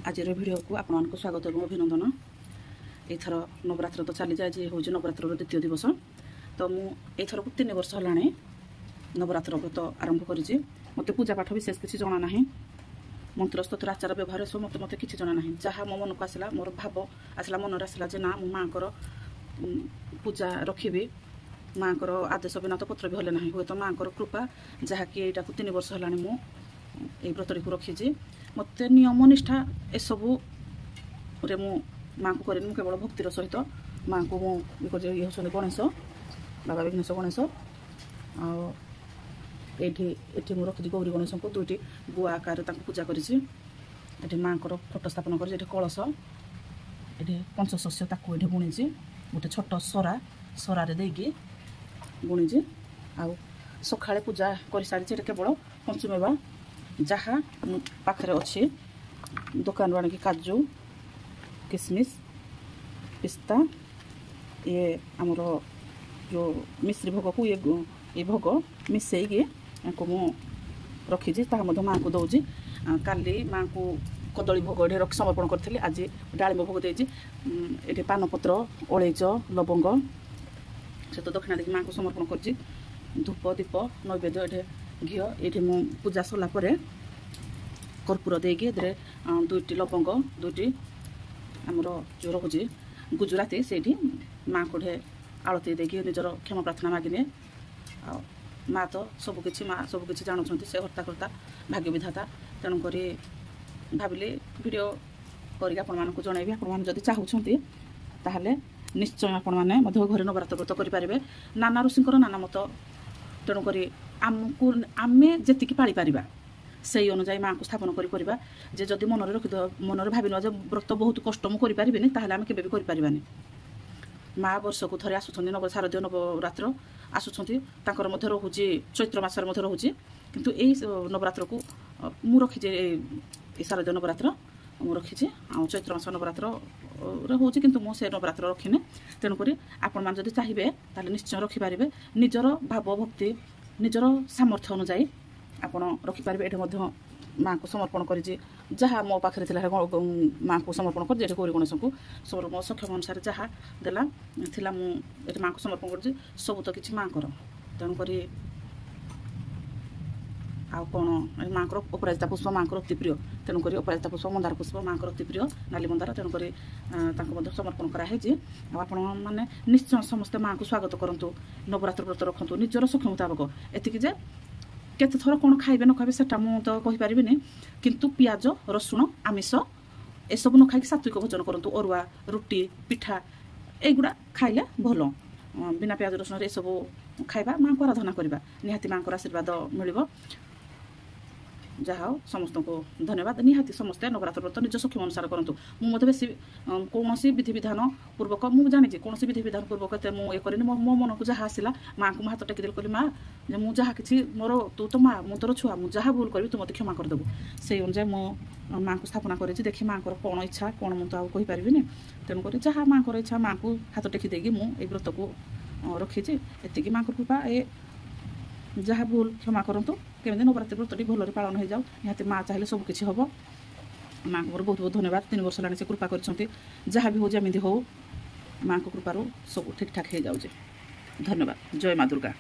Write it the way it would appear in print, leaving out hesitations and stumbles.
आजिर video को आपको स्वागत और अभिनंदन। एथर नवरात्र तो चली जाए हूँ नवरात्र द्वितीय दिवस। तो मुझर को 3 वर्ष है नवरात्र व्रत आरंभ करी। मत पूजा पाठ विशेष किसी जना ना, मंत्र स्तोत्र आचार व्यवहार सब मत मत किसी जना ना। जहाँ मो मन को आसला मोर भाव आसला मन आसला जे ना मो माँ पूजा रखी, माँ आदेश बिना तो पत्र भी हले ना। हुए तो माँ कृपा जहाँकि यहाँ को 3 वर्ष है मुझे व्रतटी को रखी। मत नियम निष्ठा एसबू मु माँ को करें केवल भक्तिर सहित माँ को ये हूँ गणेश बाबा विघ्नेश गणेश आठी मुझे रखी गौरी गणेश को 2टी गुआ आकार पूजा करी। माँ फोटो स्थापन कर कलश ये पंचशस्य ये बुणी गोटे छोट सरा सरारे देकी बुणी आ सकाଳେ पूजा कर सारी केवल पंचमेवा जहाँ पाखे अच्छे दुकान आने काजू किसमिश पिस्ता ये आमर जो मिश्री भोग को ये भोग मिसईकी मु रखी माँ को दौजी। काली माँ को कदली भोग ये समर्पण करी। आज डालिम भोग देती ये पानपत्र अलैच लवंग से तो दक्षिणा देखिए माँ को समर्पण कर धूप दीप नैवेद्य ये घी ये मु पूजा सरलापर कर्पूर देकी 2टी लवंग 2टी आमर जो रोचे गुजराती से माँ को आलती देकी निजर क्षमा प्रार्थना मागिने। माँ तो सबकि माँ सबकि जानते से हर्ता कर्ता भाग्य विधाता। तेणुक भाविली वीडियो करके आपको जनइबी। आपड़ी चाहते ताहले निश्चय आपने घरे नवरात्र व्रत करेंगे। नाना ऋषिंकर नाना मत। तेणुक आमको आमे जी पाली पारिबा से अनुजाई माँ को स्थापन करा। जे जदि मन रखिद मन भाव जे व्रत बहुत कष्ट मुझे करें ताहले आम केबे करें। माँ वर्ष को थे आसुँच शारदीय नवरात्र आसुँच रोचे चैत्र मसर रोचे किंतु यही नवरात्र को मु रखी शारदीय नवरात्र मु रखी चैत्र मास नवरात्र रोचे किंतु मु से नवरात्र रखिने। तेणुक आपण मैंने जब चाहिए ताले निश्चय रखिपारे निजर भाव भक्ति निजर सामर्थ्य अनुजाई आपड़ रखिपारे। ये माँ को समर्पण कर जहाँ मो पाखे माँ को समर्पण कर गौरी गणेश को मो सक्षम अनुसार जहाँ देला थिला मुझे माँ को समर्पण कर सब तो किसी माँ कर। तेणुक आउ कौन माँ अपराजिता पुष्प माँ अति प्रिय। तेणुक अपराजिता पुष्प मंदार पुष्प माँ अति प्रिय नाली मंदार। तेणुक समर्पण कराई। आपण मैंने निश्चय समस्ते माँ को स्वागत करूँ नवरात्र व्रत रखु निजर सक्षम मुताबक। एतिक जे केते थर कौन खाइबे न खाइबे सेटा मु तो कहि परिबिनी किंतु पियाज रसुण आमिष ए सब न खाइ सात्विक भोजन करंतु। अरुआ रुटी पिठा एगुड़ा खाइले भल बिना पियाज रसुण ए सब खाइबा माँ को आराधना करबा निहाती माँ को आशीर्वाद मिलिबो। जहाँ समस्त को धन्यवाद। निहाती समस्ते नवरात्र व्रत निज सक्षम अनुसार करूँ। मुझे बेसी कौन विधि विधान पूर्वक मुझे जानी कौन विधि विधान पूर्वक मुझे कर मो मन को जहाँ आसला माँ को हाथ टेकिदेल कहली माँ मुझे जहाँ कि मोर तू तो माँ मु तोर छुआ मुझे जहाँ भूल करी तू मत क्षमा करदेबू। से अनुसार मो माँ को स्थापना करी देखी माँ को कौन इच्छा कौन मुझे आउ कहीपरि। तेणुक जहाँ माँ को इच्छा माँ को हाथ टेकी मुझे व्रत को रखी। एति माँ को कृपा ए जहाँ भूल क्षमा करतु केमी नवरात्रि व्रतटी भलि पालन हो जाऊ। निहाती माँ चाहिए सबकि हम। माँ को बहुत बहुत धन्यवाद। 3 वर्ष है से कृपा कर जहाँ भी हो जमी हो माँ को कृपार सब ठीक ठाक हो जाऊे। धन्यवाद। जय माँ दुर्गा।